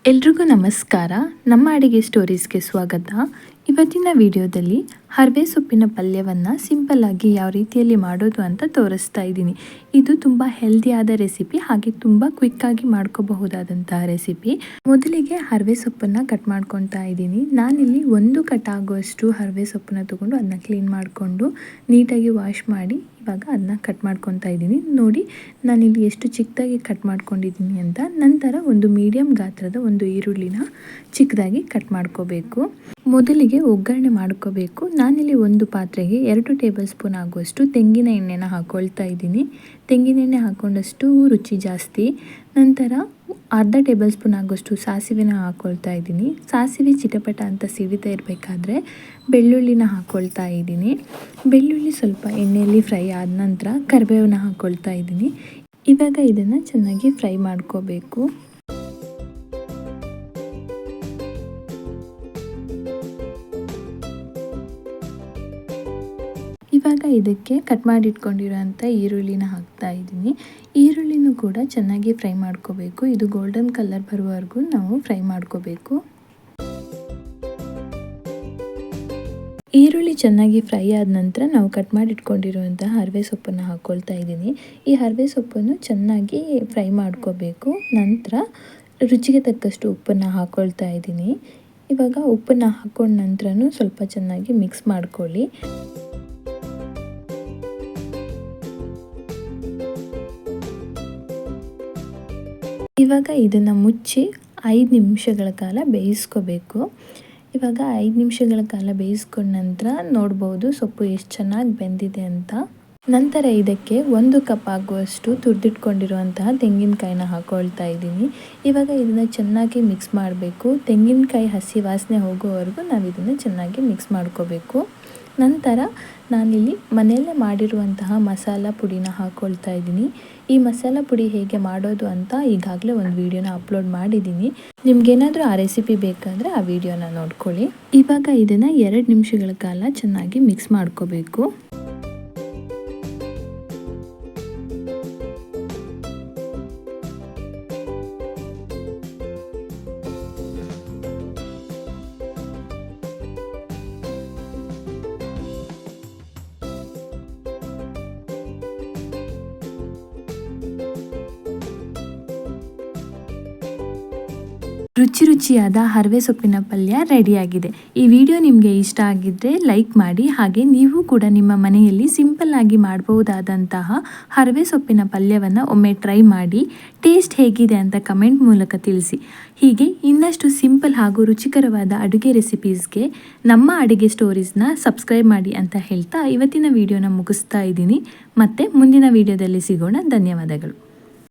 ಎಲ್ರಿಗೂ ನಮಸ್ಕಾರ. ನಮ್ಮ ಅಡಿಗೆ ಸ್ಟೋರೀಸ್ಗೆ ಸ್ವಾಗತ. ಇವತ್ತಿನ ವಿಡಿಯೋದಲ್ಲಿ ಹರವೆ ಸೊಪ್ಪಿನ ಪಲ್ಯವನ್ನು ಸಿಂಪಲ್ಲಾಗಿ ಯಾವ ರೀತಿಯಲ್ಲಿ ಮಾಡೋದು ಅಂತ ತೋರಿಸ್ತಾ ಇದ್ದೀನಿ. ಇದು ತುಂಬ ಹೆಲ್ದಿಯಾದ ರೆಸಿಪಿ, ಹಾಗೆ ತುಂಬ ಕ್ವಿಕ್ಕಾಗಿ ಮಾಡ್ಕೋಬಹುದಾದಂತಹ ರೆಸಿಪಿ. ಮೊದಲಿಗೆ ಹರವೆ ಸೊಪ್ಪನ್ನು ಕಟ್ ಮಾಡ್ಕೊತಾ ಇದ್ದೀನಿ. ನಾನಿಲ್ಲಿ 1 ಕಟ್ ಆಗುವಷ್ಟು ಹರವೆ ಸೊಪ್ಪನ್ನು ತೊಗೊಂಡು ಅದನ್ನ ಕ್ಲೀನ್ ಮಾಡಿಕೊಂಡು ನೀಟಾಗಿ ವಾಶ್ ಮಾಡಿ ಇವಾಗ ಅದನ್ನ ಕಟ್ ಮಾಡ್ಕೊತಾ ಇದ್ದೀನಿ. ನೋಡಿ ನಾನಿಲ್ಲಿ ಎಷ್ಟು ಚಿಕ್ಕದಾಗಿ ಕಟ್ ಮಾಡ್ಕೊಂಡಿದ್ದೀನಿ ಅಂತ. ನಂತರ ಒಂದು ಮೀಡಿಯಂ ಗಾತ್ರದ ಒಂದು ಈರುಳ್ಳಿನ ಚಿಕ್ಕದಾಗಿ ಕಟ್ ಮಾಡ್ಕೋಬೇಕು. ಮೊದಲಿಗೆ ಒಗ್ಗರಣೆ ಮಾಡ್ಕೋಬೇಕು. ನಾನಿಲ್ಲಿ ಒಂದು ಪಾತ್ರೆಗೆ 2 ಟೇಬಲ್ ಸ್ಪೂನ್ ಆಗುವಷ್ಟು ತೆಂಗಿನ ಎಣ್ಣೆನ ಹಾಕ್ಕೊಳ್ತಾ ಇದ್ದೀನಿ. ತೆಂಗಿನ ಎಣ್ಣೆ ಹಾಕ್ಕೊಂಡಷ್ಟು ರುಚಿ ಜಾಸ್ತಿ. ನಂತರ ಅರ್ಧ ಟೇಬಲ್ ಸ್ಪೂನ್ ಆಗುವಷ್ಟು ಸಾಸಿವೆನ ಹಾಕ್ಕೊಳ್ತಾ ಇದ್ದೀನಿ. ಸಾಸಿವೆ ಚಿಟಪಟ ಅಂತ ಸಿಡಿತಾ ಇರಬೇಕಾದ್ರೆ ಬೆಳ್ಳುಳ್ಳಿನ ಹಾಕ್ಕೊಳ್ತಾ ಇದ್ದೀನಿ. ಬೆಳ್ಳುಳ್ಳಿ ಸ್ವಲ್ಪ ಎಣ್ಣೆಯಲ್ಲಿ ಫ್ರೈ ಆದ ನಂತರ ಕರಿಬೇವನ್ನ ಹಾಕ್ಕೊಳ್ತಾ ಇದ್ದೀನಿ. ಇವಾಗ ಇದನ್ನು ಚೆನ್ನಾಗಿ ಫ್ರೈ ಮಾಡ್ಕೋಬೇಕು. ಇವಾಗ ಇದಕ್ಕೆ ಕಟ್ ಮಾಡಿ ಇಟ್ಕೊಂಡಿರೋಂಥ ಈರುಳ್ಳಿನ ಹಾಕ್ತಾ ಇದ್ದೀನಿ. ಈರುಳ್ಳಿನೂ ಕೂಡ ಚೆನ್ನಾಗಿ ಫ್ರೈ ಮಾಡ್ಕೋಬೇಕು. ಇದು ಗೋಲ್ಡನ್ ಕಲರ್ ಬರುವವರೆಗೂ ನಾವು ಫ್ರೈ ಮಾಡ್ಕೋಬೇಕು. ಈರುಳ್ಳಿ ಚೆನ್ನಾಗಿ ಫ್ರೈ ಆದ ನಂತರ ನಾವು ಕಟ್ ಮಾಡಿ ಇಟ್ಕೊಂಡಿರುವಂತಹ ಹರವೆ ಸೊಪ್ಪನ್ನು ಹಾಕ್ಕೊಳ್ತಾ ಇದ್ದೀನಿ. ಈ ಹರವೆ ಸೊಪ್ಪನ್ನು ಚೆನ್ನಾಗಿ ಫ್ರೈ ಮಾಡ್ಕೋಬೇಕು. ನಂತರ ರುಚಿಗೆ ತಕ್ಕಷ್ಟು ಉಪ್ಪನ್ನು ಹಾಕ್ಕೊಳ್ತಾ ಇದ್ದೀನಿ. ಇವಾಗ ಉಪ್ಪನ್ನು ಹಾಕ್ಕೊಂಡ ನಂತರನೂ ಸ್ವಲ್ಪ ಚೆನ್ನಾಗಿ ಮಿಕ್ಸ್ ಮಾಡ್ಕೊಳ್ಳಿ. ಇವಾಗ ಇದನ್ನು ಮುಚ್ಚಿ 5 ನಿಮಿಷಗಳ ಕಾಲ ಬೇಯಿಸ್ಕೋಬೇಕು. ಇವಾಗ 5 ನಿಮಿಷಗಳ ಕಾಲ ಬೇಯಿಸ್ಕೊಂಡ ನಂತರ ನೋಡ್ಬೋದು ಸೊಪ್ಪು ಎಷ್ಟು ಚೆನ್ನಾಗಿ ಬೆಂದಿದೆ ಅಂತ. ನಂತರ ಇದಕ್ಕೆ 1 ಕಪ್ ಆಗುವಷ್ಟು ತುರಿದಿಟ್ಕೊಂಡಿರುವಂತಹ ತೆಂಗಿನಕಾಯಿನ ಹಾಕ್ಕೊಳ್ತಾ ಇದ್ದೀನಿ. ಇವಾಗ ಇದನ್ನು ಚೆನ್ನಾಗಿ ಮಿಕ್ಸ್ ಮಾಡಬೇಕು. ತೆಂಗಿನಕಾಯಿ ಹಸಿ ವಾಸನೆ ಹೋಗೋವರೆಗೂ ನಾವು ಇದನ್ನು ಚೆನ್ನಾಗಿ ಮಿಕ್ಸ್ ಮಾಡ್ಕೋಬೇಕು. ನಂತರ ನಾನಿಲ್ಲಿ ಮನೆಯಲ್ಲೇ ಮಾಡಿರುವಂತಹ ಮಸಾಲ ಪುಡಿನ ಹಾಕ್ಕೊಳ್ತಾ ಇದ್ದೀನಿ. ಈ ಮಸಾಲ ಪುಡಿ ಹೇಗೆ ಮಾಡೋದು ಅಂತ ಈಗಾಗಲೇ ಒಂದು ವಿಡಿಯೋನ ಅಪ್ಲೋಡ್ ಮಾಡಿದ್ದೀನಿ. ನಿಮ್ಗೇನಾದರೂ ಆ ರೆಸಿಪಿ ಬೇಕಂದರೆ ಆ ವಿಡಿಯೋನ ನೋಡ್ಕೊಳ್ಳಿ. ಇವಾಗ ಇದನ್ನು 2 ನಿಮಿಷಗಳ ಕಾಲ ಚೆನ್ನಾಗಿ ಮಿಕ್ಸ್ ಮಾಡ್ಕೋಬೇಕು. ರುಚಿಯಾದ ಹರವೆ ಸೊಪ್ಪಿನ ಪಲ್ಯ ರೆಡಿಯಾಗಿದೆ. ಈ ವಿಡಿಯೋ ನಿಮಗೆ ಇಷ್ಟ ಆಗಿದ್ದರೆ ಲೈಕ್ ಮಾಡಿ. ಹಾಗೆ ನೀವು ಕೂಡ ನಿಮ್ಮ ಮನೆಯಲ್ಲಿ ಸಿಂಪಲ್ ಆಗಿ ಮಾಡಬಹುದಾದಂತಹ ಹರವೆ ಸೊಪ್ಪಿನ ಪಲ್ಯವನ್ನು ಒಮ್ಮೆ ಟ್ರೈ ಮಾಡಿ ಟೇಸ್ಟ್ ಹೇಗಿದೆ ಅಂತ ಕಮೆಂಟ್ ಮೂಲಕ ತಿಳಿಸಿ. ಹೀಗೆ ಇನ್ನಷ್ಟು ಸಿಂಪಲ್ ಹಾಗೂ ರುಚಿಕರವಾದ ಅಡುಗೆ ರೆಸಿಪೀಸ್ಗೆ ನಮ್ಮ ಅಡುಗೆ ಸ್ಟೋರೀಸ್ನ ಸಬ್ಸ್ಕ್ರೈಬ್ ಮಾಡಿ ಅಂತ ಹೇಳ್ತಾ ಇವತ್ತಿನ ವಿಡಿಯೋನ ಮುಗಿಸ್ತಾ ಇದ್ದೀನಿ. ಮತ್ತೆ ಮುಂದಿನ ವಿಡಿಯೋದಲ್ಲಿ ಸಿಗೋಣ. ಧನ್ಯವಾದಗಳು.